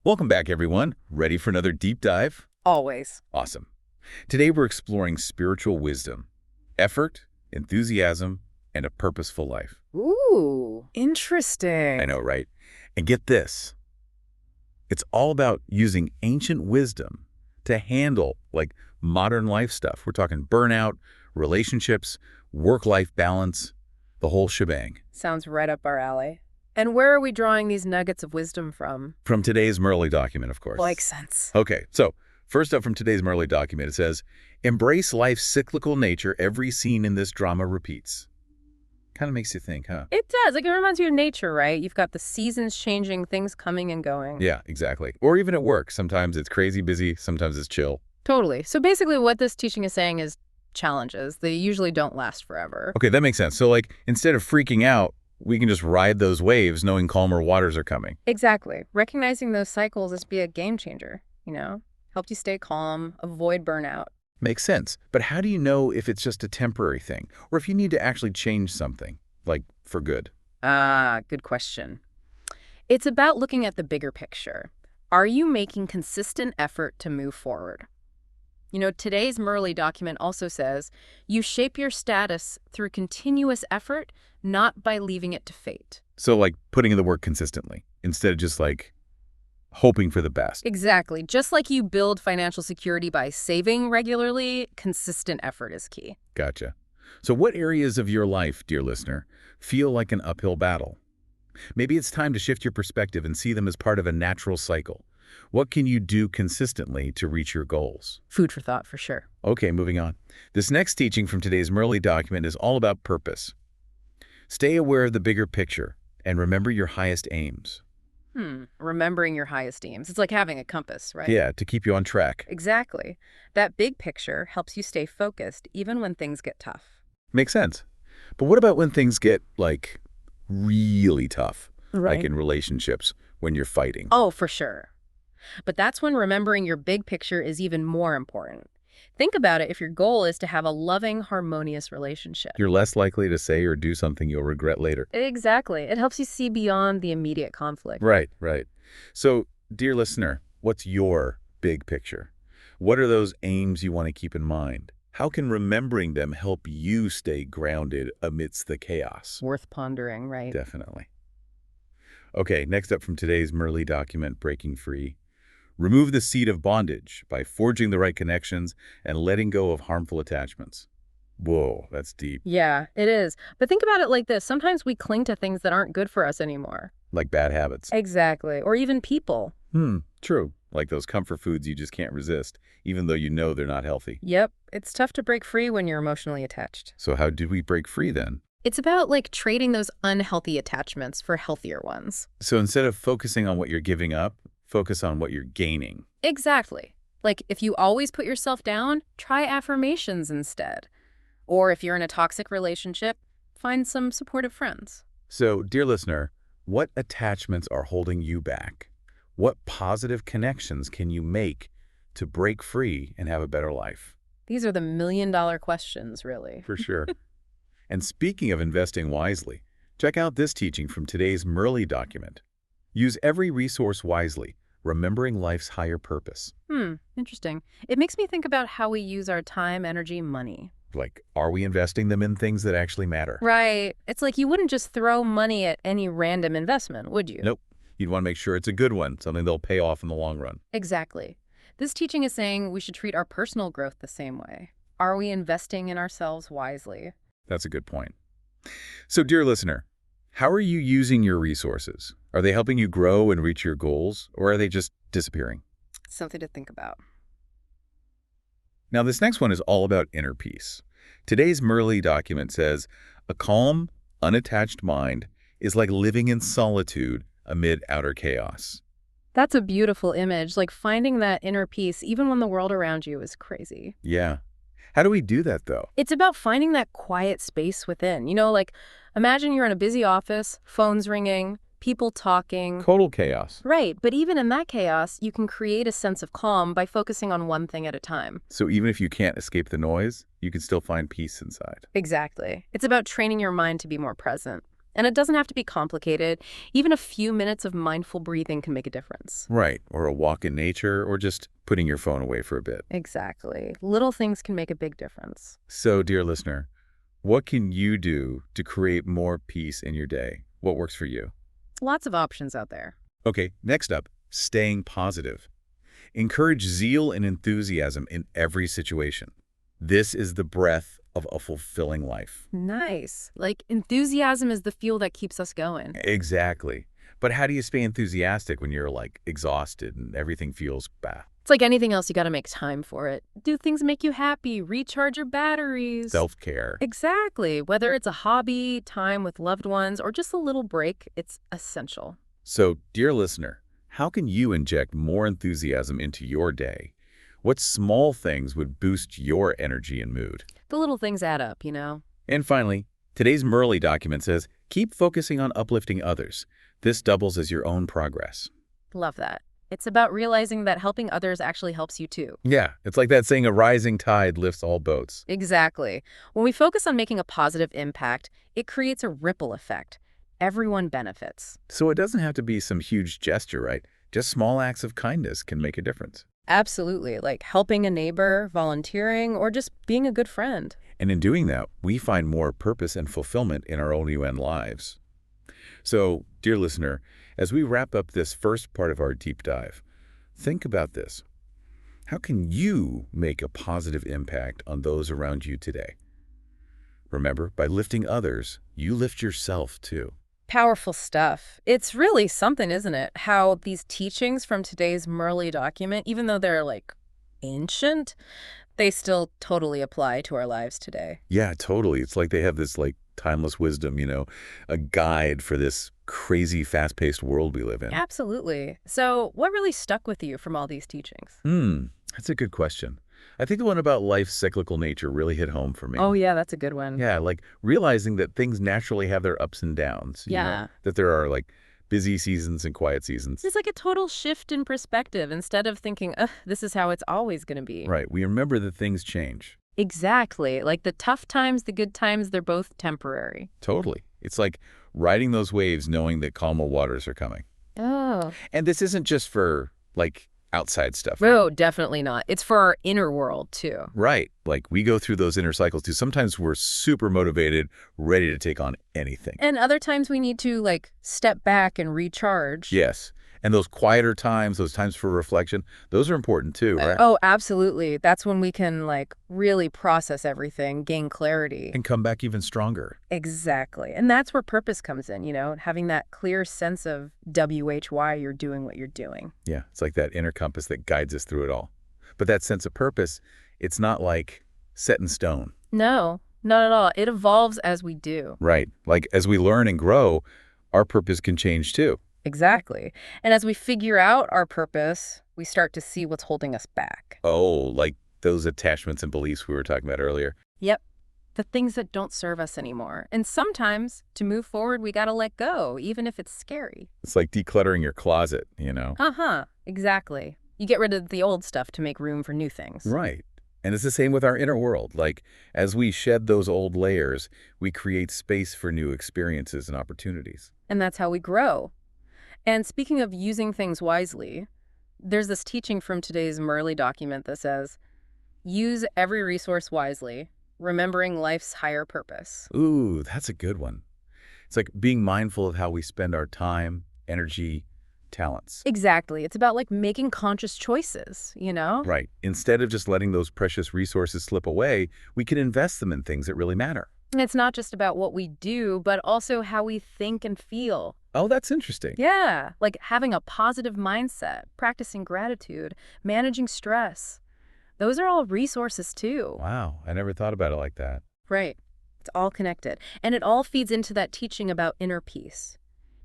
Welcome back, everyone. Ready for another deep dive? Always. Awesome. Today we're exploring spiritual wisdom, effort, enthusiasm, and a purposeful life. Ooh, interesting. I know, right? And get this. It's all about using ancient wisdom to handle, modern life stuff. We're talking burnout, relationships, work-life balance, the whole shebang. Sounds right up our alley. And where are we drawing these nuggets of wisdom from? From today's Merle document, of course. Makes sense. Okay, so first up from today's Merle document, it says, embrace life's cyclical nature. Every scene in this drama repeats. Kind of makes you think, huh? It does. It reminds you of nature, right? You've got the seasons changing, things coming and going. Yeah, exactly. Or even at work. Sometimes it's crazy busy, sometimes it's chill. Totally. So basically what this teaching is saying is challenges. They usually don't last forever. Okay, that makes sense. So, instead of freaking out, we can just ride those waves knowing calmer waters are coming. Exactly. Recognizing those cycles is be a game changer, Helped you stay calm, avoid burnout. Makes sense. But how do you know if it's just a temporary thing or if you need to actually change something, for good? Good question. It's about looking at the bigger picture. Are you making consistent effort to move forward? Today's Merle document also says, you shape your status through continuous effort, not by leaving it to fate. So, putting in the work consistently instead of just, hoping for the best. Exactly. Just like you build financial security by saving regularly, consistent effort is key. Gotcha. So what areas of your life, dear listener, feel like an uphill battle? Maybe it's time to shift your perspective and see them as part of a natural cycle. What can you do consistently to reach your goals? Food for thought, for sure. Okay, moving on. This next teaching from today's Merle document is all about purpose. Stay aware of the bigger picture and remember your highest aims. Remembering your highest aims. It's like having a compass, right? Yeah, to keep you on track. Exactly. That big picture helps you stay focused even when things get tough. Makes sense. But what about when things get, really tough? Right. Like in relationships, when you're fighting? Oh, for sure. But that's when remembering your big picture is even more important. Think about it if your goal is to have a loving, harmonious relationship. You're less likely to say or do something you'll regret later. Exactly. It helps you see beyond the immediate conflict. Right. So, dear listener, what's your big picture? What are those aims you want to keep in mind? How can remembering them help you stay grounded amidst the chaos? Worth pondering, right? Definitely. Okay, next up from today's Merle document, Breaking Free. Remove the seed of bondage by forging the right connections and letting go of harmful attachments. Whoa, that's deep. Yeah, it is. But think about it like this. Sometimes we cling to things that aren't good for us anymore. Like bad habits. Exactly. Or even people. True. Like those comfort foods you just can't resist, even though you know they're not healthy. Yep. It's tough to break free when you're emotionally attached. So how did we break free then? It's about trading those unhealthy attachments for healthier ones. So instead of focusing on what you're giving up, focus on what you're gaining. Exactly. If you always put yourself down, try affirmations instead. Or if you're in a toxic relationship, find some supportive friends. So, dear listener, what attachments are holding you back? What positive connections can you make to break free and have a better life? These are the million-dollar questions, really. For sure. And speaking of investing wisely, check out this teaching from today's Merle document. Use every resource wisely, remembering life's higher purpose. Interesting. It makes me think about how we use our time, energy, money. Are we investing them in things that actually matter? Right. It's like you wouldn't just throw money at any random investment, would you? Nope. You'd want to make sure it's a good one, something that'll pay off in the long run. Exactly. This teaching is saying we should treat our personal growth the same way. Are we investing in ourselves wisely? That's a good point. So, dear listener, how are you using your resources? Are they helping you grow and reach your goals, or are they just disappearing? Something to think about. Now, this next one is all about inner peace. Today's Merle document says, a calm, unattached mind is like living in solitude amid outer chaos. That's a beautiful image, finding that inner peace even when the world around you is crazy. Yeah. How do we do that, though? It's about finding that quiet space within. Imagine you're in a busy office, phones ringing, people talking. Total chaos. Right, but even in that chaos, you can create a sense of calm by focusing on one thing at a time. So even if you can't escape the noise, you can still find peace inside. Exactly. It's about training your mind to be more present. And it doesn't have to be complicated. Even a few minutes of mindful breathing can make a difference. Right, or a walk in nature, or just putting your phone away for a bit. Exactly. Little things can make a big difference. So, dear listener, what can you do to create more peace in your day? What works for you? Lots of options out there. Okay, next up, staying positive. Encourage zeal and enthusiasm in every situation. This is the breath of a fulfilling life. Nice. Like, enthusiasm is the fuel that keeps us going. Exactly. But how do you stay enthusiastic when you're, like, exhausted and everything feels bad? It's like anything else, you got to make time for it. Do things make you happy? Recharge your batteries. Self-care. Exactly. Whether it's a hobby, time with loved ones, or just a little break, it's essential. So, dear listener, how can you inject more enthusiasm into your day? What small things would boost your energy and mood? The little things add up, you know? And finally, today's Murley document says, keep focusing on uplifting others. This doubles as your own progress. Love that. It's about realizing that helping others actually helps you too. Yeah, it's like that saying, a rising tide lifts all boats. Exactly. When we focus on making a positive impact, it creates a ripple effect. Everyone benefits. So it doesn't have to be some huge gesture, right? Just small acts of kindness can make a difference. Absolutely, like helping a neighbor, volunteering, or just being a good friend. And in doing that, we find more purpose and fulfillment in our own UN lives. So, dear listener, as we wrap up this first part of our deep dive, think about this. How can you make a positive impact on those around you today? Remember, by lifting others, you lift yourself too. Powerful stuff. It's really something, isn't it? How these teachings from today's Murley document, even though they're like ancient, they still totally apply to our lives today. Yeah, totally. It's like they have this timeless wisdom, a guide for this crazy fast-paced world we live in. Absolutely. So what really stuck with you from all these teachings? That's a good question. I think the one about life's cyclical nature really hit home for me. Oh, yeah, that's a good one. Yeah, like realizing that things naturally have their ups and downs. Yeah. That there are busy seasons and quiet seasons. It's like a total shift in perspective. Instead of thinking, ugh, this is how it's always going to be. Right. We remember that things change. Exactly. Like the tough times, the good times, they're both temporary. Totally. It's like riding those waves knowing that calmer waters are coming. Oh. And this isn't just for, outside stuff. Oh, definitely not. It's for our inner world, too. Right. Like, we go through those inner cycles, too. Sometimes we're super motivated, ready to take on anything. And other times we need to, step back and recharge. Yes. And those quieter times, those times for reflection, those are important, too, right? Oh, absolutely. That's when we can, really process everything, gain clarity. And come back even stronger. Exactly. And that's where purpose comes in, having that clear sense of why you're doing what you're doing. Yeah, it's like that inner compass that guides us through it all. But that sense of purpose, it's not set in stone. No, not at all. It evolves as we do. Right. Like, as we learn and grow, our purpose can change, too. Exactly. And as we figure out our purpose, we start to see what's holding us back. Oh, like those attachments and beliefs we were talking about earlier. Yep. The things that don't serve us anymore. And sometimes, to move forward, we gotta let go, even if it's scary. It's like decluttering your closet, Uh-huh. Exactly. You get rid of the old stuff to make room for new things. Right. And it's the same with our inner world. As we shed those old layers, we create space for new experiences and opportunities. And that's how we grow. And speaking of using things wisely, there's this teaching from today's Murley document that says, use every resource wisely, remembering life's higher purpose. Ooh, that's a good one. It's like being mindful of how we spend our time, energy, talents. Exactly. It's about making conscious choices, Right. Instead of just letting those precious resources slip away, we can invest them in things that really matter. And it's not just about what we do, but also how we think and feel. Oh, that's interesting. Yeah, like having a positive mindset, practicing gratitude, managing stress. Those are all resources too. Wow, I never thought about it like that. Right. It's all connected. And it all feeds into that teaching about inner peace.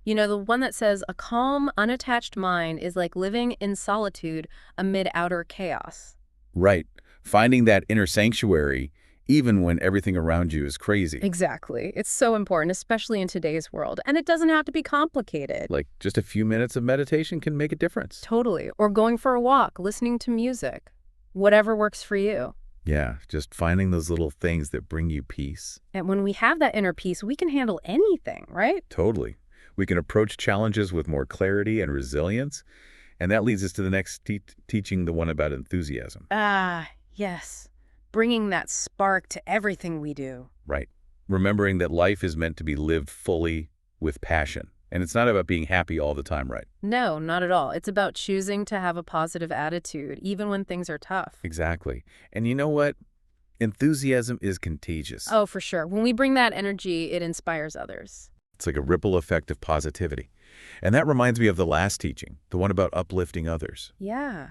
The one that says a calm, unattached mind is like living in solitude amid outer chaos. Right. Finding that inner sanctuary even when everything around you is crazy. Exactly. It's so important, especially in today's world. And it doesn't have to be complicated. Like just a few minutes of meditation can make a difference. Totally. Or going for a walk, listening to music. Whatever works for you. Yeah, just finding those little things that bring you peace. And when we have that inner peace, we can handle anything, right? Totally. We can approach challenges with more clarity and resilience. And that leads us to the next teaching, the one about enthusiasm. Ah, yes. Bringing that spark to everything we do. Right. Remembering that life is meant to be lived fully with passion. And it's not about being happy all the time, right? No, not at all. It's about choosing to have a positive attitude, even when things are tough. Exactly. And you know what? Enthusiasm is contagious. Oh, for sure. When we bring that energy, it inspires others. It's like a ripple effect of positivity. And that reminds me of the last teaching, the one about uplifting others. Yeah.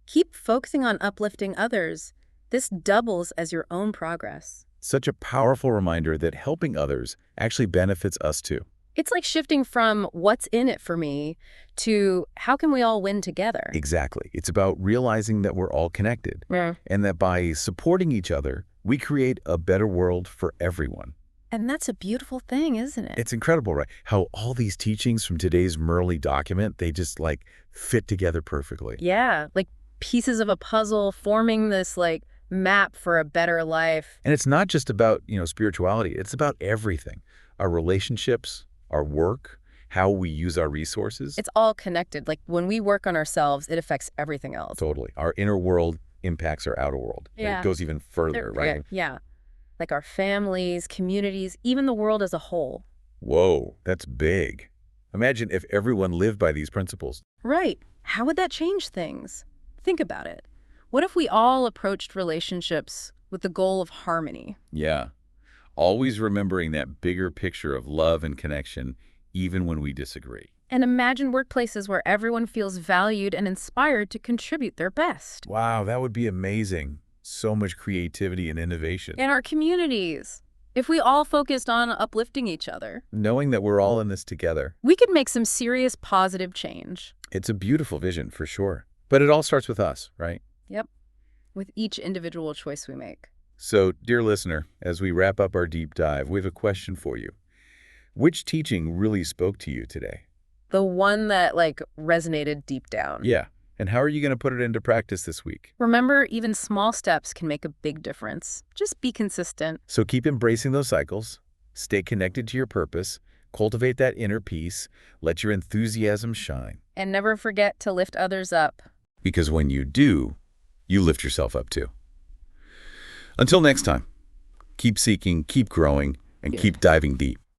Keep focusing on uplifting others. This doubles as your own progress. Such a powerful reminder that helping others actually benefits us too. It's like shifting from what's in it for me to how can we all win together? Exactly. It's about realizing that we're all connected Yeah. and that by supporting each other, we create a better world for everyone. And that's a beautiful thing, isn't it? It's incredible, right? How all these teachings from today's Murley document, they just like fit together perfectly. Yeah, like pieces of a puzzle forming this like map for a better life. And it's not just about, spirituality. It's about everything. Our relationships, our work, how we use our resources. It's all connected. Like when we work on ourselves, it affects everything else. Totally. Our inner world impacts our outer world. Yeah. It goes even further, right? Yeah. Like our families, communities, even the world as a whole. Whoa, that's big. Imagine if everyone lived by these principles. Right. How would that change things? Think about it. What if we all approached relationships with the goal of harmony? Yeah. Always remembering that bigger picture of love and connection, even when we disagree. And imagine workplaces where everyone feels valued and inspired to contribute their best. Wow, that would be amazing. So much creativity and innovation. In our communities, if we all focused on uplifting each other, Knowing that we're all in this together, we could make some serious positive change. it's a beautiful vision for sure. But it all starts with us, right? Yep. With each individual choice we make. So, dear listener, as we wrap up our deep dive, we have a question for you. Which teaching really spoke to you today? The one that resonated deep down. Yeah. And how are you going to put it into practice this week? Remember, even small steps can make a big difference. Just be consistent. So keep embracing those cycles, stay connected to your purpose, cultivate that inner peace, let your enthusiasm shine. And never forget to lift others up. Because when you do, you lift yourself up too. Until next time, keep seeking, keep growing, and keep diving deep.